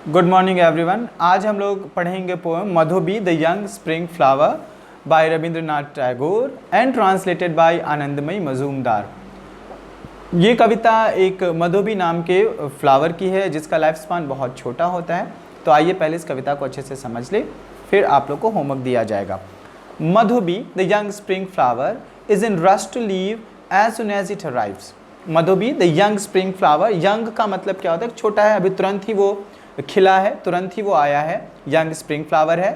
Good morning everyone. आज हम लोग पढ़ेंगे poem Madhubi the young spring flower by Rabindranath Tagore and translated by Anandamayi Majumdar. ये कविता एक मधुबी नाम के फ्लावर की है जिसका लाइफ स्पान बहुत छोटा होता है। तो आइए पहले इस कविता को अच्छे से समझ ले, फिर आप लोग को होमवर्क दिया जाएगा। Madhubi the young spring flower is in rush to leave as soon as it arrives. Madhubi the young spring flower, young का मतलब क्या होता है? छोटा है, अभी तुरंत ही वो खिला है, तुरंत ही वो आया है, यंग स्प्रिंग फ्लावर है।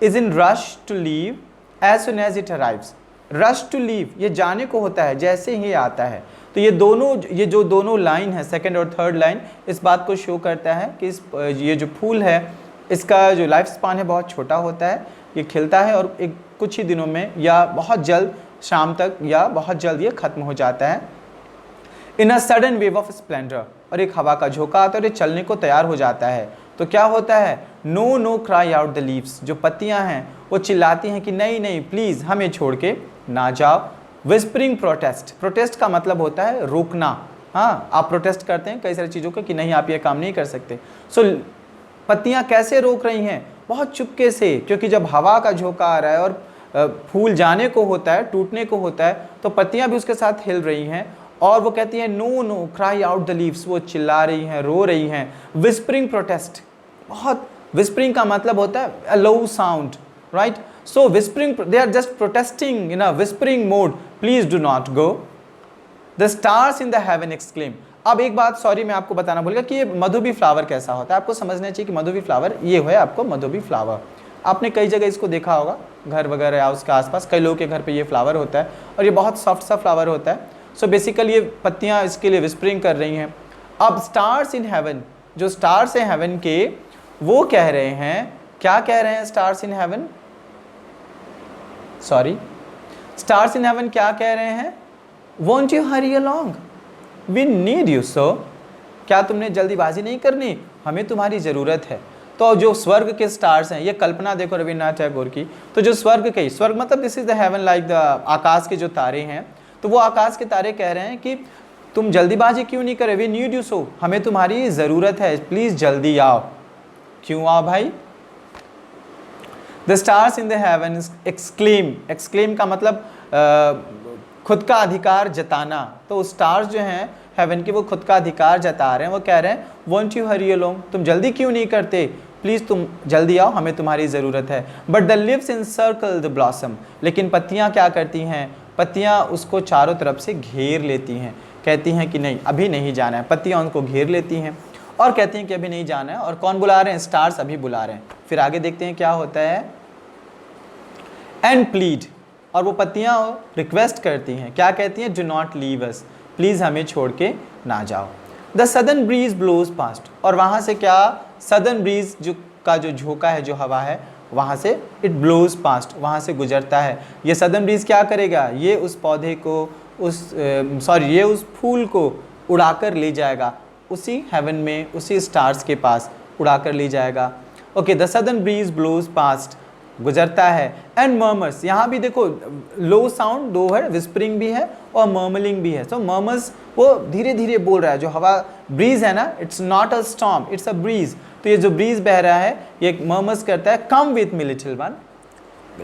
Is in rush to leave as soon as it arrives. Rush to leave, ये जाने को होता है जैसे ही आता है। तो ये जो दोनों लाइन है, सेकंड और थर्ड लाइन, इस बात को शो करता है कि ये जो फूल है इसका जो लाइफ स्पान है बहुत छोटा होता है। ये खिलता है और एक कुछ ही दिनों में या बहुत जल्द शाम तक या बहुत जल्द ये खत्म हो जाता है। In a sudden wave of splendour, और एक हवा का झोंका आता है और ये चलने को तैयार हो जाता है। तो क्या होता है? No no cry out the leaves, जो पत्तियां हैं वो चिल्लाती हैं कि नहीं नहीं प्लीज हमें छोड़ के ना जाओ। विस्परिंग प्रोटेस्ट, प्रोटेस्ट का मतलब होता है रोकना। हाँ, आप प्रोटेस्ट करते हैं कई सारी चीज़ों का कि नहीं आप ये काम नहीं कर सकते। सो पत्तियां कैसे रोक रही हैं? बहुत चुपके से, क्योंकि जब हवा का झोंका आ रहा है और फूल जाने को होता है, टूटने को होता है, तो पत्तियां भी उसके साथ हिल रही हैं और वो कहती हैं no no cry out the leaves, वो चिल्ला रही हैं, रो रही हैं। विस्परिंग प्रोटेस्ट, बहुत विस्परिंग का मतलब होता है a low sound, right? So whispering, they are just protesting in a whispering mode, please do not go. The stars in the heaven exclaim. अब एक बात सॉरी मैं आपको बताना भूल गया कि ये मधुबी फ्लावर कैसा होता है। आपको समझना चाहिए कि मधुबी फ्लावर ये है, आपको मधुबी फ्लावर आपने कई जगह इसको देखा होगा, घर वगैरह या उसके आसपास कई लोगों के घर पे ये फ्लावर होता है और ये बहुत सॉफ्ट सा फ्लावर होता है। सो बेसिकली ये पत्तियां इसके लिए विस्परिंग कर रही हैं। अब स्टार्स इन हेवन, जो स्टार्स हैं हेवन के, वो कह रहे हैं, क्या कह रहे हैं stars in heaven? Sorry, stars in heaven क्या कह रहे हैं? Won't you hurry along, we need you so. क्या तुमने जल्दीबाजी नहीं करनी, हमें तुम्हारी ज़रूरत है। तो जो स्वर्ग के स्टार्स हैं, ये कल्पना देखो रविन्द्रनाथ टैगोर की, तो जो स्वर्ग के, स्वर्ग मतलब this is the heaven, like the आकाश के जो तारे हैं, तो वो आकाश के तारे कह रहे हैं कि तुम जल्दीबाजी क्यों नहीं करे, वी नीड यू सो, हमें तुम्हारी ज़रूरत है, प्लीज़ जल्दी आओ। क्यों आओ भाई? The stars in the heaven exclaim, exclaim का मतलब खुद का अधिकार जताना। तो स्टार्स जो हैं हेवन के, वो खुद का अधिकार जता रहे हैं, वो कह रहे हैं वॉन्ट यू हरी अलोंग, तुम जल्दी क्यों नहीं करते, प्लीज़ तुम जल्दी आओ, हमें तुम्हारी ज़रूरत है। But the leaves in circle the blossom, लेकिन पत्तियाँ क्या करती हैं? पत्तियाँ उसको चारों तरफ से घेर लेती हैं, कहती हैं कि नहीं अभी नहीं जाना है। पत्तियाँ उनको घेर लेती हैं और कहती हैं कि अभी नहीं जाना है। और कौन बुला रहे हैं? स्टार्स अभी बुला रहे हैं। फिर आगे देखते हैं क्या होता है। एंड प्लीड, और वो पत्तियाँ रिक्वेस्ट करती हैं, क्या कहती हैं? Do not leave us, please हमें छोड़ के ना जाओ। The southern breeze blows past, और वहाँ से क्या? सदर्न ब्रीज जो का जो झोंका है, जो हवा है, वहाँ से इट ब्लोज पास्ट, वहाँ से गुजरता है। ये सदर्न ब्रीज क्या करेगा? ये उस पौधे को, ये उस फूल को उड़ाकर ले जाएगा, उसी हेवन में, उसी स्टार्स के पास उड़ाकर ले जाएगा। Okay, the southern breeze blows past, गुजरता है। एंड मर्मर्स, यहाँ भी देखो लो साउंड, दो है, विस्परिंग भी है और मर्मलिंग भी है। सो मर्मर्स, वो धीरे धीरे बोल रहा है। जो हवा ब्रीज है ना, it's not a storm, it's a breeze. तो ये जो ब्रीज बह रहा है ये मर्मर्स करता है, कम with me little one.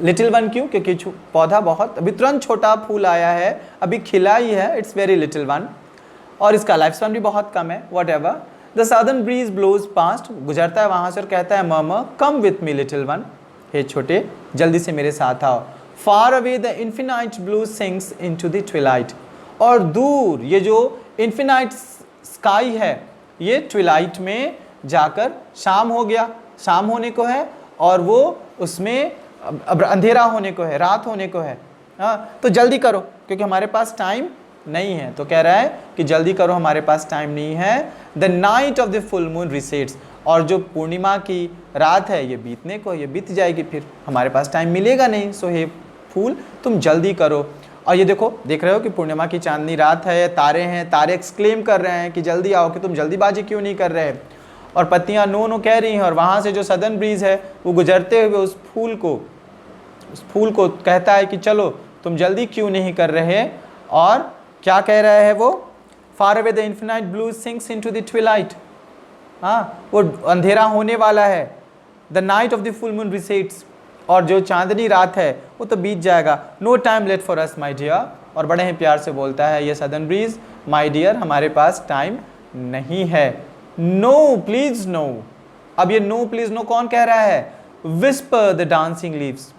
Little one क्यों? क्योंकि पौधा बहुत अभी तुरंत छोटा फूल आया है, अभी खिला ही है, इट्स वेरी लिटिल वन, और इसका लाइफ स्पैन भी बहुत कम है। Whatever, the southern breeze blows past, गुजरता है वहाँ से और कहता है murmur, come with me little one, हे छोटे जल्दी से मेरे साथ आओ। Far away the infinite blue sinks into the twilight, और दूर ये जो इन्फिनाइट स्काई है, ये ट्विलाइट में जाकर शाम हो गया, शाम होने को है, और वो उसमें अब अंधेरा होने को है, रात होने को है। हाँ, तो जल्दी करो क्योंकि हमारे पास टाइम नहीं है। तो कह रहा है कि जल्दी करो, हमारे पास टाइम नहीं है। The night of the full moon resets, और जो पूर्णिमा की रात है ये बीतने को, ये बीत जाएगी, फिर हमारे पास टाइम मिलेगा नहीं। सो हे फूल तुम जल्दी करो। और ये देखो, देख रहे हो कि पूर्णिमा की चांदनी रात है, तारे हैं, तारे एक्सक्लेम कर रहे हैं कि जल्दी आओ, कि तुम जल्दीबाजी क्यों नहीं कर रहे। और पत्तियां नो नो कह रही हैं, और वहाँ से जो सदर्न ब्रीज है वो गुजरते हुए उस फूल को कहता है कि चलो तुम जल्दी क्यों नहीं कर रहे। और क्या कह रहा है वो? Far away the infinite blue sinks into the twilight, हाँ, वो अंधेरा होने वाला है। The night of the full moon resets, और जो चांदनी रात है वो तो बीत जाएगा। No time late for us my dear, और बड़े ही प्यार से बोलता है ये सदर्न ब्रीज, माई डियर हमारे पास टाइम नहीं है। नो प्लीज नो, अब ये नो प्लीज नो कौन कह रहा है? विस्पर द डांसिंग लीव्स,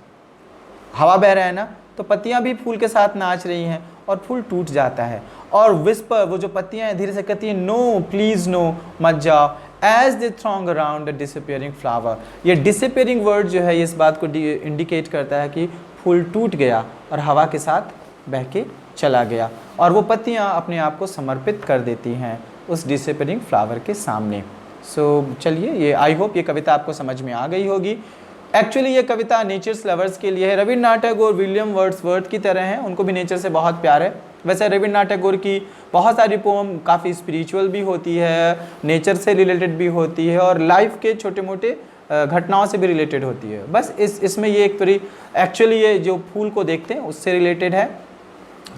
हवा बह रहा है ना, तो पत्तियां भी फूल के साथ नाच रही हैं और फूल टूट जाता है। और विस्पर, वो जो पत्तियां हैं धीरे से कहती हैं नो प्लीज नो, मत जाओ। As they throng around the disappearing flower, ये डिसअपियरिंग वर्ड जो है इस बात को इंडिकेट करता है कि फूल टूट गया और हवा के साथ बह के चला गया, और वो पत्तियां अपने आप को समर्पित कर देती हैं उस डिसअपियरिंग फ्लावर के सामने। चलिए, ये आई होप ये कविता आपको समझ में आ गई होगी। एक्चुअली ये कविता नेचर्स लवर्स के लिए है। रविन्द्रनाथ टैगोर विलियम वर्ड्सवर्थ की तरह हैं, उनको भी नेचर से बहुत प्यार है। वैसे रविन्द्रनाथ टैगोर की बहुत सारी पोम काफ़ी स्पिरिचुअल भी होती है, नेचर से रिलेटेड भी होती है, और लाइफ के छोटे मोटे घटनाओं से भी रिलेटेड होती है। बस इसमें ये एक पूरी एक्चुअली ये जो फूल को देखते हैं उससे रिलेटेड है।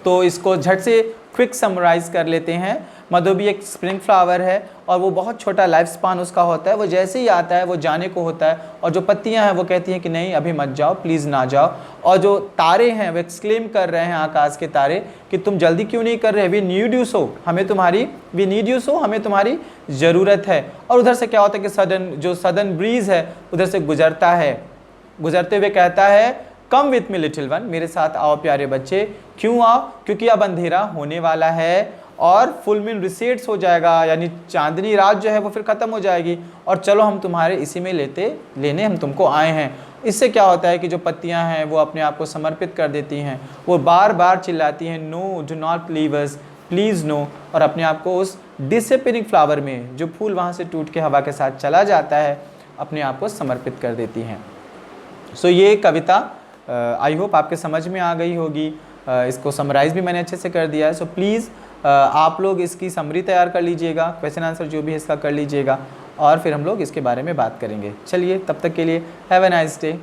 तो इसको झट से क्विक समराइज कर लेते हैं। मधुबी एक स्प्रिंग फ्लावर है और वो बहुत छोटा लाइफ स्पान उसका होता है, वो जैसे ही आता है वो जाने को होता है, और जो पत्तियां हैं वो कहती हैं कि नहीं अभी मत जाओ, प्लीज़ ना जाओ। और जो तारे हैं वो एक्सक्लेम कर रहे हैं, आकाश के तारे, कि तुम जल्दी क्यों नहीं कर रहे, we need you so, we need you so, हमें तुम्हारी ज़रूरत है। और उधर से क्या होता है कि सडन ब्रीज है उधर से गुजरता है, गुजरते हुए कहता है कम विथ मी लिटिल वन, मेरे साथ आओ प्यारे बच्चे। क्यों आओ? क्योंकि अब अंधेरा होने वाला है और फुल मून रिसेट्स हो जाएगा, यानी चांदनी रात जो है वो फिर ख़त्म हो जाएगी, और चलो हम तुम्हारे इसी में लेने हम तुमको आए हैं। इससे क्या होता है कि जो पत्तियां हैं वो अपने आप को समर्पित कर देती हैं, वो बार बार चिल्लाती हैं no do not leave us, please no, और अपने आप को उस डिसअपियरिंग फ्लावर में, जो फूल वहाँ से टूट के हवा के साथ चला जाता है, अपने आप को समर्पित कर देती हैं। ये कविता आई होप आपके समझ में आ गई होगी। इसको समराइज़ भी मैंने अच्छे से कर दिया है। प्लीज़ आप लोग इसकी समरी तैयार कर लीजिएगा, क्वेश्चन आंसर जो भी है इसका कर लीजिएगा, और फिर हम लोग इसके बारे में बात करेंगे। चलिए, तब तक के लिए हैव अ नाइस डे।